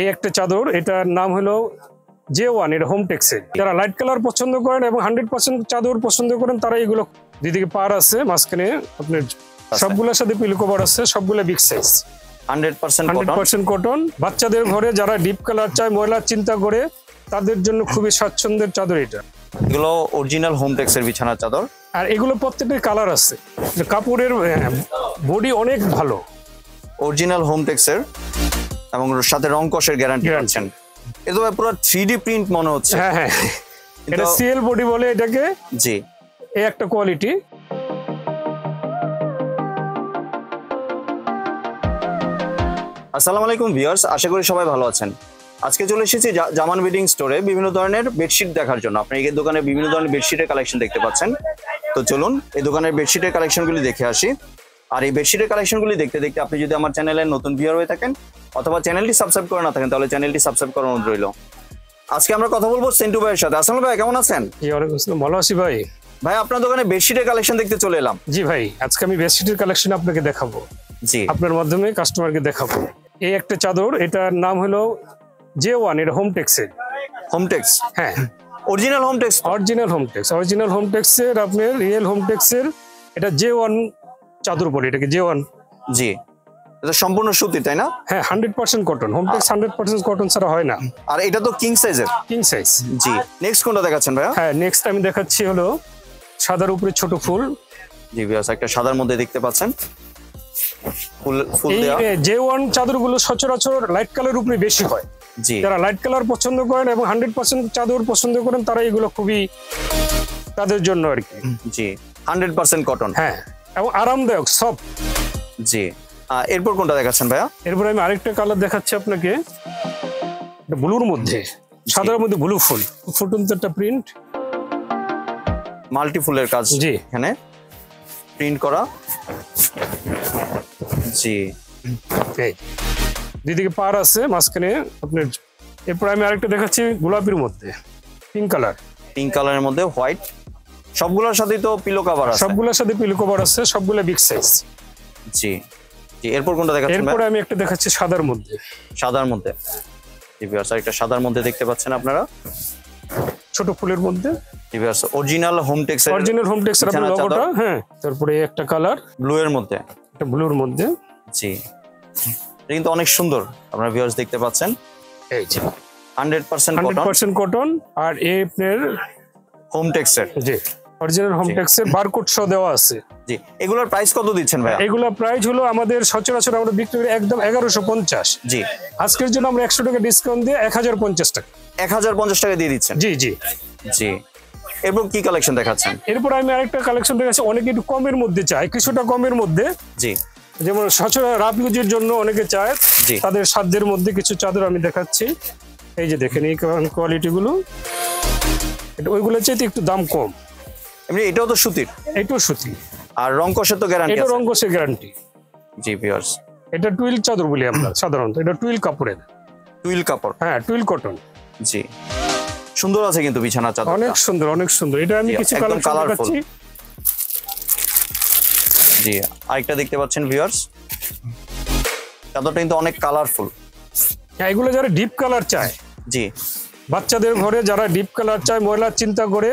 এই একটা চাদর, এটার নাম হলো J1, এটা হোমটেক্সের। যারা লাইট কালার পছন্দ করেন এবং 100% চাদর পছন্দ করেন তারা এগুলো, দুদিকে পার আছে, মাঝখানে আপনার সবগুলোর সাথে পিলো কভার আছে, সবগুলো বিগ সাইজ, 100% কটন। বাচ্চাদের ঘরে যারা ডিপ কালার চায়, ময়লার চিন্তা করে, তাদের জন্য খুবই স্বাচ্ছন্দ্যের চাদর এটা। এগুলো অরিজিনাল হোমটেক্সের বিছানার চাদর, আর এগুলো প্রত্যেকটা কালার আছে, কাপড়ের বডি অনেক ভালো, অরিজিনাল হোমটেক্সের এবং সাথে রং কষের গ্যারান্টি পাচ্ছেন। এটা পুরো 3D প্রিন্ট মনে হচ্ছে। হ্যাঁ হ্যাঁ, এটা সিএল বডি বলে এটাকে। জি, এই একটা কোয়ালিটি। আসসালামু আলাইকুম ভিউয়ার্স, আশা করি সবাই ভালো আছেন। আজকে চলে এসেছি জামান বেডিং স্টোরে বিভিন্ন ধরনের বেডশিট দেখার জন্য। আপনি এই দোকানে বিভিন্ন ধরনের বেডশিটের কালেকশন দেখতে পাচ্ছেন। তো চলুন এই দোকানের বেডশিটের কালেকশনগুলি দেখে আসি। আর এই বেডশিটের কালেকশনগুলি দেখতে দেখতে আপনি যদি আমার চ্যানেলের নতুন ভিউয়ার হয়ে থাকেন অথবা চ্যানেলটি সাবস্ক্রাইব করে না থাকেন, তাহলে চ্যানেলটি সাবস্ক্রাইব করার অনুরোধ রইল। আজকে আমরা কথা বলবো সেন্টু ভাইয়ের সাথে। আসসালামু ভাই, কেমন আছেন? ভালো আছি ভাই। ভাই, আপনার দোকানে বেডশিটের কালেকশন দেখতে চলে এলাম। জি ভাই, আজকে আমি বেডশিটের কালেকশন আপনাকে দেখাবো। জি, আপনার মাধ্যমে কাস্টমারকে দেখাবো। এই একটা চাদর, এটার নাম হলো J1, এটা হোমটেক্সের। হোমটেক্স? হ্যাঁ, অরিজিনাল হোমটেক্স। অরিজিনাল হোমটেক্সের, আপনার রিয়েল হোমটেক্সের। এটা J1 চাদর বলে এটাকে, J1। জি, এটা সম্পূর্ণ সুতি, তাই না? হ্যাঁ, 100% কটন। হোমটেক্স 100% কটন ছাড়া হয় না। আর এটা তো কিং সাইজের। King size. জি, নেক্সট কোনটা দেখাচ্ছেন ভাইয়া? হ্যাঁ, নেক্সট আমি দেখাচ্ছি হলো সাদার উপরে ছোট ফুল। জি ভিউয়ার্স, একটা সাদার মধ্যে দেখতে পাচ্ছেন ফুল দেওয়া। এই J1 চাদরগুলো সচরাচর লাইট কালার উপরে বেশি হয়। জি, যারা লাইট কালার পছন্দ করেন এবং 100% চাদর পছন্দ করেন তারা এগুলো খুবই তাদের জন্য আর কি। জি, 100% কটন। হ্যাঁ, এবং আরামদায়ক সব। জি, এরপর কোনটা দেখাচ্ছেন ভাইয়া? এরপর আমি আরেকটা কালার দেখাচ্ছি আপনাকে, ব্লুর মধ্যে, সাদার মধ্যে ব্লু ফুল, ফুটন্ত একটা প্রিন্ট, মাল্টি ফুলের কাজ। জি, এখানে প্রিন্ট করা। জি, দুদিকে পার আছে, মাঝখানে আপনার। এরপর আমি আরেকটা দেখাচ্ছি গোলাপির মধ্যে, পিঙ্ক কালারের মধ্যে হোয়াইট। সবগুলোর সাথে তো পিলো কভার আছে। সবগুলোর সাথে পিলো কভার আছে, সবগুলো বিগ সাইজ। জি, এরপর কোনটা দেখাচ্ছেন? এরপর আমি একটা দেখাচ্ছি সাদার মধ্যে। জি ভিউয়ার্স, একটা সাদার মধ্যে দেখতে পাচ্ছেন আপনারা, ছোট ফুলের মধ্যে। জি ভিউয়ার্স, অরিজিনাল হোমটেক্সের আপনার লোগোটা। হ্যাঁ, তারপরে একটা কালার ব্লু এর মধ্যে, একটা ব্লুর মধ্যে। জি, এটা কিন্তু অনেক সুন্দর। আপনারা ভিউয়ার্স দেখতে পাচ্ছেন, এই যে 100% কটন। আর এই আপনার হোমটেক্সের। জি, অরিজিনাল হোমটেক্সের বারকোড সহ দেওয়া আছে। জি, এগুলোর প্রাইস কত দিচ্ছেন ভাই? এগুলোর প্রাইস হলো আমাদের সচরাচর আমরা বিক্রি করি একদম 1150। জি, আজকের জন্য আমরা 100 টাকা ডিসকাউন্ট দিয়ে 1050 টাকা। 1050 টাকা দিয়ে দিচ্ছেন? জি জি জি। এরপর কি কালেকশন দেখাচ্ছেন? এরপর আমি আরেকটা কালেকশন দেখাচ্ছি, অনেকে একটু কমের মধ্যে চায়, কিছুটা কমের মধ্যে। জি, যেমন সচরাচর রাফ ইউজের জন্য অনেকে চায়, তাদের সাধ্যের মধ্যে কিছু চাদর আমি দেখাচ্ছি। এই যে দেখেন এই কোয়ালিটি গুলো, ওইগুলো চাইতে একটু দাম কম। এমনি এটাও তো সুতির? এটাও সুতি। আর রং কষের তো গ্যারান্টি আছে? এটা রং কষের গ্যারান্টি। জি ভিউয়ার্স, এটা টুইল চাদর বলি আমরা সাধারণত, এটা টুইল কাপড়ের। টুইল কাপড়? হ্যাঁ, টুইল কটন। জি, সুন্দর আছে কিন্তু বিছানার চাদর, অনেক সুন্দর, অনেক সুন্দর। এটা আমি কিছু কালেকশন দেখাচ্ছি। জি, আরেকটা দেখতে পাচ্ছেন ভিউয়ার্স, চাদরটা কিন্তু অনেক কালারফুল। হ্যাঁ, এগুলো যারা ডিপ কালার চায়, জি, বাচ্চাদের ঘরে যারা ডিপ কালার চায়, ময়লার চিন্তা করে,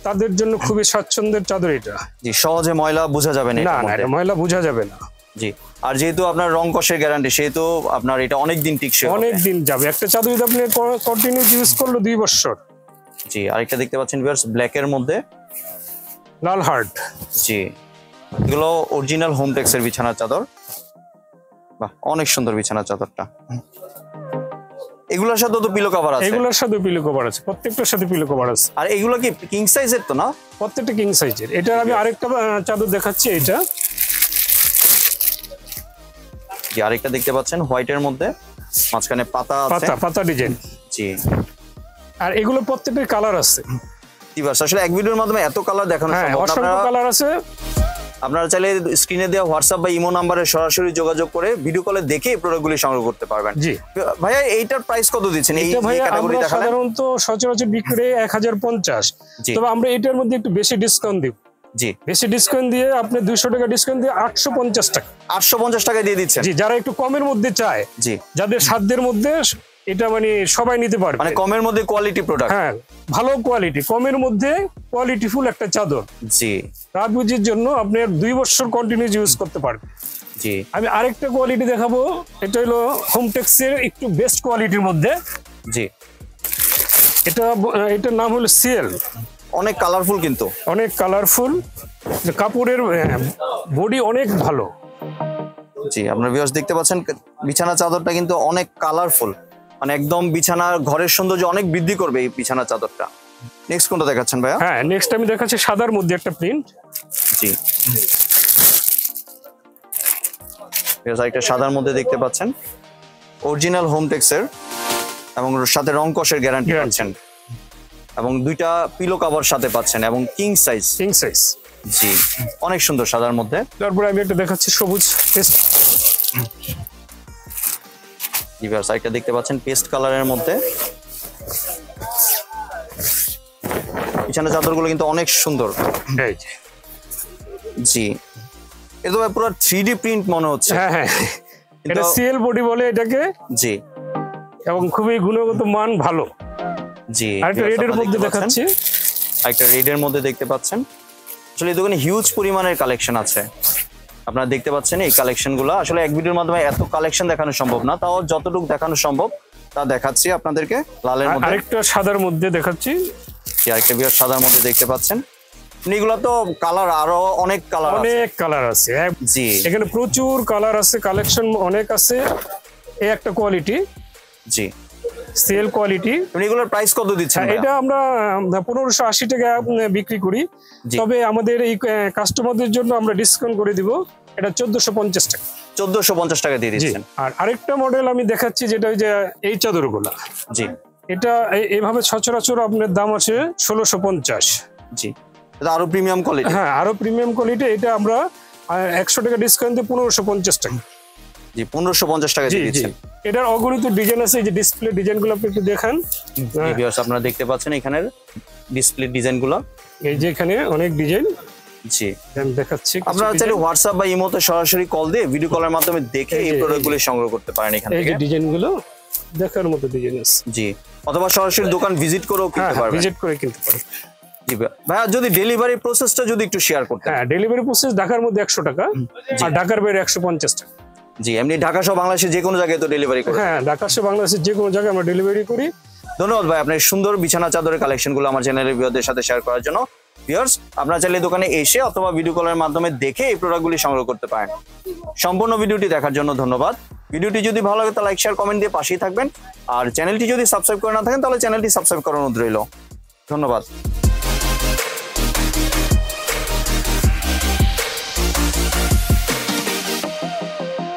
তাদের জন্য খুবই স্বাচ্ছন্দ্যের চাদর এটা। জি, সহজে ময়লা বোঝা যাবে না। না, ময়লা বোঝা যাবে না। জি, আর যেহেতু আপনার রং কষের গ্যারান্টি, সেহেতু আপনার এটা অনেক দিন টিকছে, অনেক দিন যাবে। একটা চাদর যদি আপনি কন্টিনিউ ইউজ করলো 2 বছর। জি, আরেকটা দেখতে পাচ্ছেন ভিউয়ার্স, ব্ল্যাক এর মধ্যে লাল হার্ট। জি, এগুলো অরিজিনাল হোমটেক্সের বিছানার চাদর। বাহ, অনেক সুন্দর বিছানার চাদরটা। এগুলোর সাথে তো পিলো কভার আছে? এগুলোর সাথে পিলো কভার আছে, প্রত্যেকটার সাথে পিলো কভার আছে। আর এগুলো কি কিং সাইজের তো না? প্রত্যেকটা কিং সাইজের। এটা আমি আরেকটা চাদর দেখাচ্ছি, এটা। জি, আরেকটা দেখতে পাচ্ছেন হোয়াইটের মধ্যে, মাঝখানে পাতা আছে, পাতা ডিজাইন। জি, আর এগুলো প্রত্যেকটার কালার আছে। ভিউয়ার্স, আসলে এক ভিডিওর মাধ্যমে এত কালার দেখানো সম্ভব না। অসংখ্য কালার আছে। আপনারা চাইলে স্ক্রিনে দেওয়া হোয়াটসঅ্যাপ বা ইমো নাম্বারে সরাসরি যোগাযোগ করে ভিডিও কলে দেখে এই প্রোডাক্টগুলি সংগ্রহ করতে পারবেন। জি ভাইয়া, এইটার প্রাইস কত দিচ্ছেন? এই ক্যাটাগরি দেখালেন? সাধারণত সচরাচর বিক্রি 1050, তবে আমরা এটার মধ্যে একটু বেশি ডিসকাউন্ট দিব। জি, বেশি ডিসকাউন্ট দিয়ে আপনি 200 টাকা ডিসকাউন্ট দিয়ে 850 টাকা। 850 টাকা দিয়ে দিচ্ছেন? জি, যারা একটু কমের মধ্যে চায়, জি, যাদের সাধ্যের মধ্যে, এটা মানে সবাই নিতে পারবে। মানে কমের মধ্যে কোয়ালিটি প্রোডাক্ট। হ্যাঁ, ভালো কোয়ালিটি, কমের মধ্যে কোয়ালিটিফুল একটা চাদর। জি, রাত বুঝির জন্য আপনি 2 বছর কন্টিনিউস ইউজ করতে পারবেন। জি, আমি আরেকটা কোয়ালিটি দেখাবো, এটা হলো হোমটেক্সের একটু বেস্ট কোয়ালিটির মধ্যে। জি, এটার নাম হলো সিএল। অনেক কালারফুল, কিন্তু অনেক কালারফুল, কাপড়ের বডি অনেক ভালো। জি, আপনার ভিউয়ার্স দেখতে পাচ্ছেন বিছানা চাদরটা কিন্তু অনেক কালারফুল, মানে একদম বিছানার ঘরের সৌন্দর্য অনেক বৃদ্ধি করবে এই বিছানা চাদরটা। নেক্সট কোনটা দেখাচ্ছেন ভাইয়া? হ্যাঁ, নেক্সট আমি দেখাচ্ছি সাদার মধ্যে একটা প্রিন্ট। জি, একটা সাদার মধ্যে দেখতে পাচ্ছেন, অরিজিনাল হোমটেক্সের এবং সাথে রং কষের গ্যারান্টি পাচ্ছেন, এবং 2টা পিলো কভার সাথে পাচ্ছেন এবং কিং সাইজ। জি, অনেক সুন্দর সাদার মধ্যে। তারপরে আমি একটা দেখাচ্ছি সবুজ পেস্ট। একটা দেখতে পাচ্ছেন পেস্ট কালারের মধ্যে। বিছানা চাদরগুলো কিন্তু অনেক সুন্দর। জি, এটা তো পুরো 3D প্রিন্ট মনে হচ্ছে। হ্যাঁ হ্যাঁ, এটা সিএল বডি বলে এটাকে। জি, এবং খুবই গুণগত মান ভালো। জি, আরেকটা রেডের মধ্যে দেখাচ্ছি। একটা রেডের মধ্যে দেখতে পাচ্ছেন। আসলে এই দোকানে হিউজ পরিমাণের কালেকশন আছে। আপনারা দেখতে পাচ্ছেন এই কালেকশনগুলো আসলে এক ভিডিওর মাধ্যমে এত কালেকশন দেখানো সম্ভব না, তাও যতটুকু দেখানো সম্ভব তা দেখাচ্ছি আপনাদেরকে। লালের মধ্যে আরেকটা সাদার মধ্যে দেখাচ্ছি। আরেকটা বিয়ার সাদার মধ্যে দেখতে পাচ্ছেন। এগুলো তো কালার আরো অনেক কালার আছে। জি, এখানে প্রচুর কালার আছে, কালেকশন অনেক আছে। এই একটা কোয়ালিটি, জি, সেল কোয়ালিটি। এগুলোর প্রাইস কত দিচ্ছেন? এটা আমরা 1580 টাকা বিক্রি করি, তবে আমাদের এই কাস্টমারদের জন্য আমরা ডিসকাউন্ট করে দিব, এটা 1450 টাকা। 1450 টাকা দিয়ে দিচ্ছেন। আর আরেকটা মডেল আমি দেখাচ্ছি, যেটা ওই যে এই চাদরগুলা। জি, এটা এইভাবে সচরাচর আপনার দাম আছে 1650। জি, এটা আরো প্রিমিয়াম কোয়ালিটি। হ্যাঁ, আরো প্রিমিয়াম কোয়ালিটি। এটা আমরা 100 টাকা ডিসকাউন্ট দিয়ে 1550 টাকা। জি, 1550 টাকা দিয়ে দিচ্ছেন। এটার অগণিত ডিজাইন আছে, এই যে ডিসপ্লে ডিজাইনগুলো আপনি একটু দেখান। ভিউয়ার্স আপনারা দেখতে পাচ্ছেন এখানের ডিসপ্লে ডিজাইনগুলো। এই যে এখানে অনেক ডিজাইন। জি, আমি দেখাচ্ছি। আপনারা চাইলে হোয়াটসঅ্যাপ বা ইমোতে সরাসরি কল দিয়ে ভিডিও কলের মাধ্যমে দেখে এই প্রোডাক্টগুলো সংগ্রহ করতে পারেন এখান থেকে। এই যে ডিজাইনগুলো দেখার মতো ডিজাইন আছে। জি, অথবা সরাসরি দোকান ভিজিট করেও কিনতে পারবেন। ভিজিট করে কিনতে পারবেন। জি ভাইয়া, যদি ডেলিভারি প্রসেসটা যদি একটু শেয়ার করতেন। হ্যাঁ, ডেলিভারি প্রসেস ঢাকার মধ্যে 100 টাকা, আর ঢাকার বাইরে 150 টাকা। জি, এমনি ঢাকা সহ বাংলাদেশের যে কোনো জায়গায় তো ডেলিভারি করি। হ্যাঁ, ঢাকা সহ বাংলাদেশের যে কোনো জায়গায় আমরা ডেলিভারি করি। ধন্যবাদ ভাই আপনার সুন্দর বিছানা চাদরের কালেকশনগুলো আমার চ্যানেলের ভিউয়ারদের সাথে শেয়ার করার জন্য। ভিউয়ার্স, আপনারা চাইলে দোকানে এসে অথবা ভিডিও কলের মাধ্যমে দেখে এই প্রোডাক্টগুলি সংগ্রহ করতে পারেন। সম্পূর্ণ ভিডিওটি দেখার জন্য ধন্যবাদ। ভিডিওটি যদি ভালো লাগে তাহলে লাইক শেয়ার কমেন্ট দিয়ে পাশেই থাকবেন, আর চ্যানেলটি যদি সাবস্ক্রাইব করে না থাকেন তাহলে চ্যানেলটি সাবস্ক্রাইব করার অনুরোধ রইল। ধন্যবাদ।